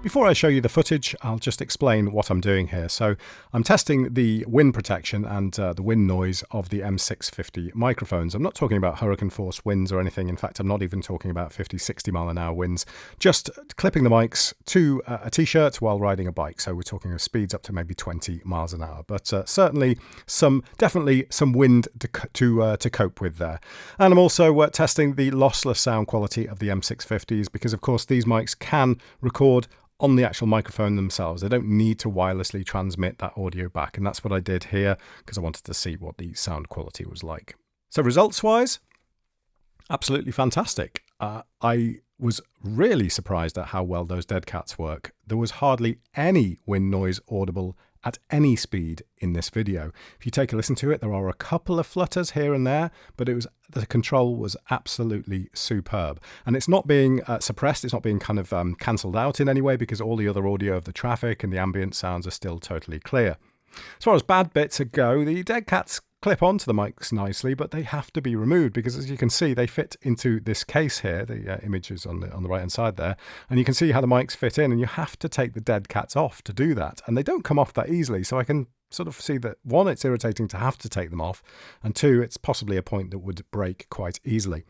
before I show you the footage, I'll just explain what I'm doing here. So I'm testing the wind protection and the wind noise of the M650 microphones. I'm not talking about hurricane force winds or anything. In fact, I'm not even talking about 50, 60 mile an hour winds, just clipping the mics to a t-shirt while riding a bike. So we're talking of speeds up to maybe 20 miles an hour, but certainly definitely some wind to cope with there. And I'm also testing the lossless sound quality of the M650s because, of course, these mics can record on the actual microphone themselves. They don't need to wirelessly transmit that audio back, and that's what I did here because I wanted to see what the sound quality was like. So results-wise, absolutely fantastic. I was really surprised at how well those dead cats work. There was hardly any wind noise audible at any speed in this video. If you take a listen to it, there are a couple of flutters here and there, but the control was absolutely superb. And it's not being suppressed, it's not being kind of cancelled out in any way because all the other audio of the traffic and the ambient sounds are still totally clear. As far as bad bits go, the dead cats clip onto the mics nicely, but they have to be removed because, as you can see, they fit into this case here. The image is on the right hand side there, and you can see how the mics fit in, and you have to take the dead cats off to do that, and they don't come off that easily. So I can sort of see that, one, it's irritating to have to take them off, and two, it's possibly a point that would break quite easily.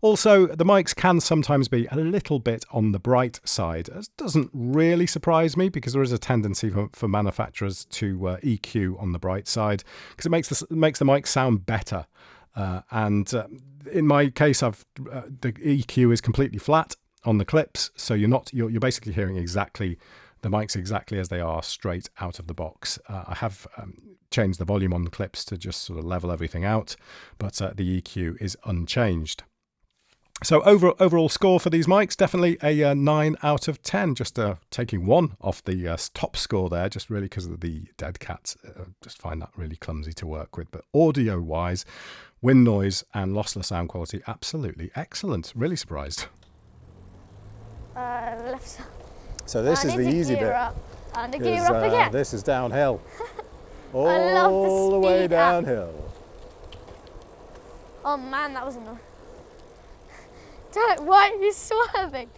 Also, the mics can sometimes be a little bit on the bright side. It doesn't really surprise me because there is a tendency for manufacturers to EQ on the bright side because it makes the mic sound better. In my case, the EQ is completely flat on the clips, so you're basically hearing the mics exactly as they are straight out of the box. I have changed the volume on the clips to just sort of level everything out, but the EQ is unchanged. So overall score for these mics, definitely a 9 out of 10, just taking one off the top score there, just really because of the dead cats. Just find that really clumsy to work with. But audio-wise, wind noise and lossless sound quality, absolutely excellent. Really surprised. Left side. So this is the easy bit. And the gear up again. This is downhill. All the way downhill. Oh man, that was annoying. Why are you swerving?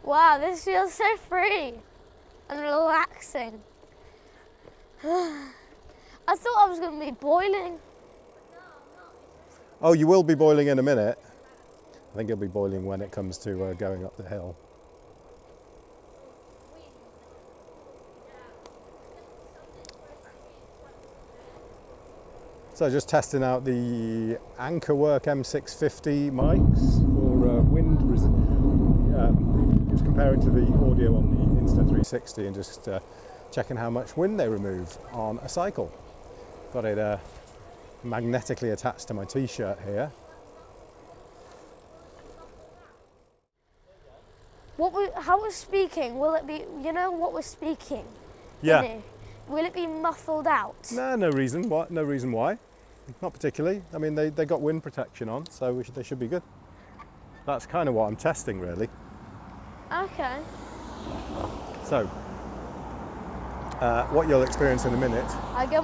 Wow, this feels so free and relaxing. I thought I was going to be boiling. Oh, you will be boiling in a minute. I think it'll be boiling when it comes to going up the hill. So just testing out the AnkerWork M650 mics for wind just comparing to the audio on the Insta360 and just checking how much wind they remove on a cycle. Got it magnetically attached to my t-shirt here. How we're speaking, will it be, you know what we're speaking? Yeah. Will it be muffled out? No reason. What? No reason why. Not particularly. I mean, they got wind protection on, so they should be good. That's kind of what I'm testing, really. Okay. So, what you'll experience in a minute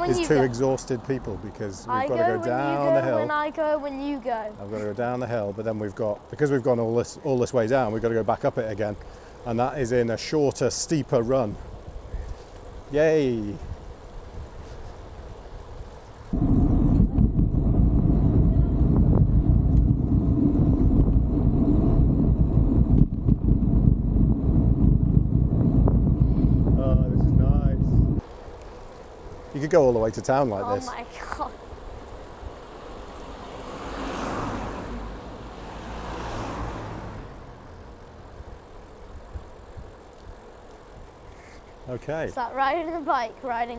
is two exhausted people because we've got to go down the hill. When I go, when you go. I've got to go down the hill, but then because we've gone all this way down, we've got to go back up it again, and that is in a shorter, steeper run. Yay! You could go all the way to town like this. Oh my god. Okay. It's like riding a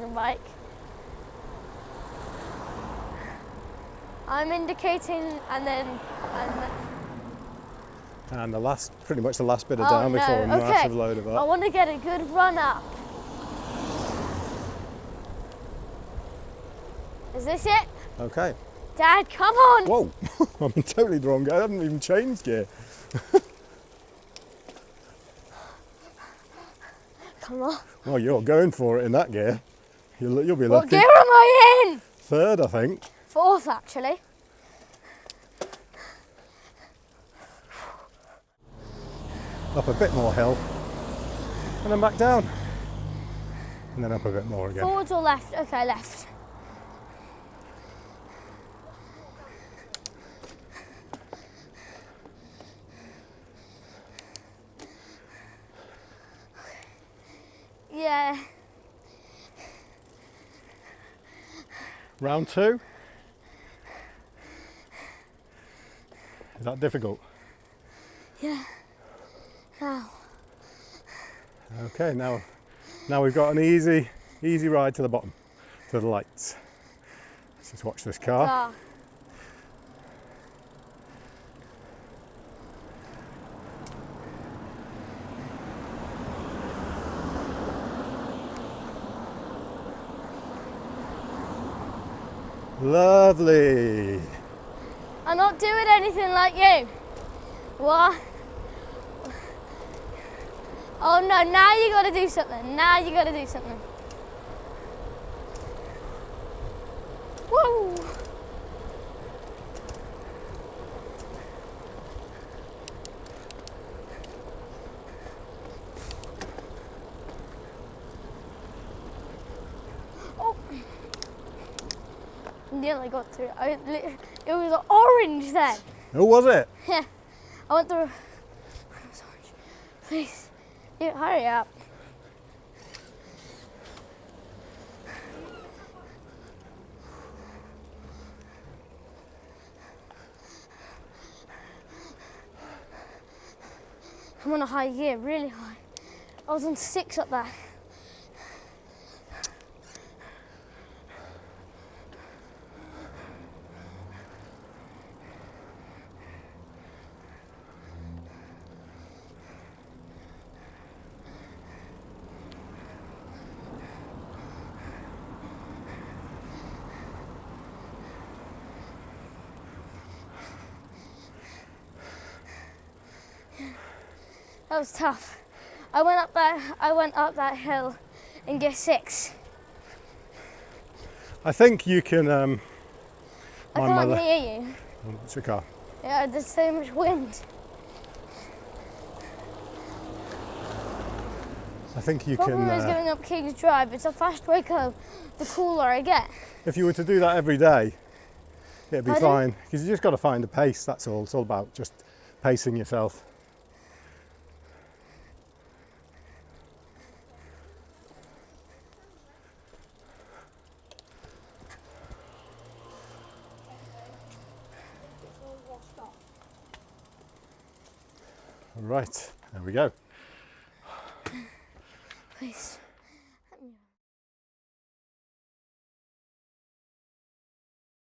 bike. I'm indicating and pretty much the last bit of down before a massive load of up. I want to get a good run up. Is this it? Okay. Dad, come on! Whoa! I'm in totally the wrong gear. I haven't even changed gear. Come on. Well, you're going for it in that gear. You'll be lucky. What gear am I in? Third, I think. Fourth, actually. Up a bit more hill. and then back down. And then up a bit more again. Forwards or left? Okay, left. Yeah. Round 2. Is that difficult? Yeah. Now. Okay, now we've got an easy ride to the bottom, to the lights. Let's just watch this car. Car. Lovely. I'm not doing anything like you. What? Oh no, now you gotta do something. Now you gotta do something. Woo! Oh. Nearly got through. It was orange then. Who was it? Yeah. I went through. It was orange. Please. You hurry up. I'm on a high gear, really high. I was on 6 up there. That was tough. I went up that hill in gear 6. I think you can. I can't hear you. It's your car. Yeah, there's so much wind. I think you Problem is can. going up King's Drive. It's a faster I go, the cooler I get. If you were to do that every day, it'd be Pardon? fine. Because you just got to find a pace. That's all. It's all about just pacing yourself. Right, there we go. Please.